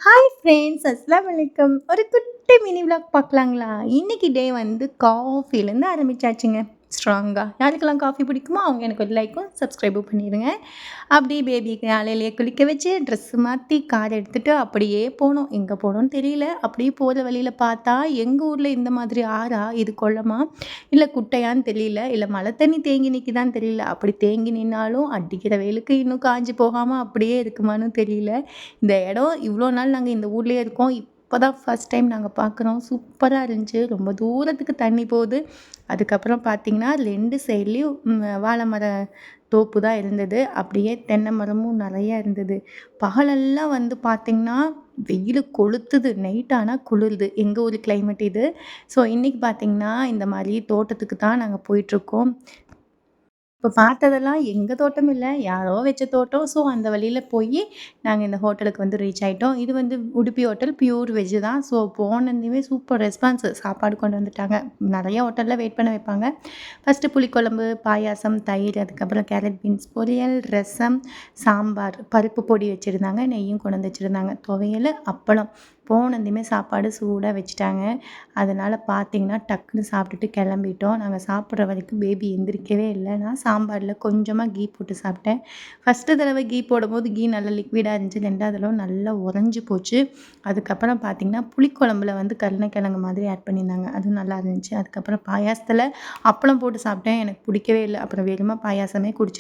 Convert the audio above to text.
Hi friends அஸ்ஸலாமு அலைக்கும். ஒரு குட்டி மினி விலாக் பார்க்கலாங்களா? இன்னைக்கு டே வந்து காஃபிலேருந்து ஆரம்பிச்சாச்சுங்க. ஸ்ட்ராங்கா. யாருக்கெல்லாம் காஃபி பிடிக்குமோ அவங்க எனக்கு ஒரு லைக்கும், சப்ஸ்கிரைபும் பண்ணிடுங்க. அப்படியே பேபிக்கு காலையிலேயே குளிக்க வச்சு, ட்ரெஸ்ஸு மாத்தி, கார் எடுத்துட்டு அப்படியே போனோம். எங்கே போனோம்னு தெரியல. அப்படியே போகிற வழியில பார்த்தா, எங்கள் ஊரில் இந்த மாதிரி ஆறா? இது குளமா? இல்ல குட்டையான்னு தெரியல. இல்ல மழை தண்ணி தேங்கி நிக்குதான்னு தெரியல. அப்படி தேங்கி நின்னாலும் அடிக்கிற வெயிலுக்கு இன்னும் காஞ்சு போகாம அப்படியே இருக்குமான்னு தெரியல. இந்த இடம் இவ்வளோ நாள் நாங்கள் இந்த ஊர்லேயே இருக்கோம். இப்போ தான் ஃபர்ஸ்ட் டைம் நாங்கள் பார்க்குறோம். சூப்பராக இருந்துச்சு. ரொம்ப தூரத்துக்கு தண்ணி போகுது. அதுக்கப்புறம் பார்த்தீங்கன்னா 2 சைட்லேயும் வாழை மர தோப்பு தான் இருந்தது. அப்படியே தென்னை மரமும் நிறையா இருந்தது. பகலெல்லாம் வந்து பார்த்தீங்கன்னா வெயில் கொளுத்துது. நைட் ஆனா குளிருது. எங்கள் ஊர் கிளைமேட் இது. ஸோ இன்னைக்கு பார்த்தீங்கன்னா இந்த மாதிரி தோட்டத்துக்கு தான் நாங்கள் போயிட்டுருக்கோம். இப்போ பார்த்ததெல்லாம் எங்க தோட்டம் இல்ல. யாரோ வச்ச தோட்டம். ஸோ அந்த வழியில போயி நாங்க இந்த ஹோட்டலுக்கு வந்து ரீச் ஆயிட்டோம். இது வந்து உடுப்பி ஹோட்டல் பியூர் வெஜ் தான். ஸோ போனதுமே சூப்பர் ரெஸ்பான்ஸ். சாப்பாடு கொண்டு வந்துட்டாங்க. நெறைய ஹோட்டல்ல வெயிட் பண்ண வைப்பாங்க. ஃபர்ஸ்ட்டு புளிக்குழம்பு, பாயாசம், தயிர், அதுக்கப்புறம் கேரட் பீன்ஸ் பொரியல், ரசம், சாம்பார், பருப்பு பொடி வச்சிருந்தாங்க. நெய்யும் கொண்டு வந்து வச்சிருந்தாங்க. துவையல், அப்பளம். போனதுமே சாப்பாடு சூடா வச்சுட்டாங்க. அதனால பார்த்தீங்கன்னா, டக்குன்னு சாப்பிட்டுட்டு கிளம்பிட்டோம். நாங்க சாப்பிட்ற வரைக்கும் பேபி எந்திரிக்கவே இல்ல. நான் சாம்பார்ல கொஞ்சமா கீ போட்டு சாப்பிட்டேன். ஃபர்ஸ்ட்டு தடவ கீ போடும்போது கீ நல்லா லிக்விடா இருந்துச்சு. 2வது தடவ நல்லா உறைஞ்சு போச்சு. அதுக்கப்புறம் பார்த்தீங்கன்னா, புளிக்குழம்புல வந்து கருணக்கிழங்கு மாதிரி ஆட் பண்ணியிருந்தாங்க. அதுவும் நல்லா இருந்துச்சு. அதுக்கப்புறம் பாயாசத்துல அப்பளம் போட்டு சாப்பிட்டேன். எனக்கு பிடிக்கவே இல்ல. அப்புறம் வெறும பாயாசமே குடிச்சிட்டேன்.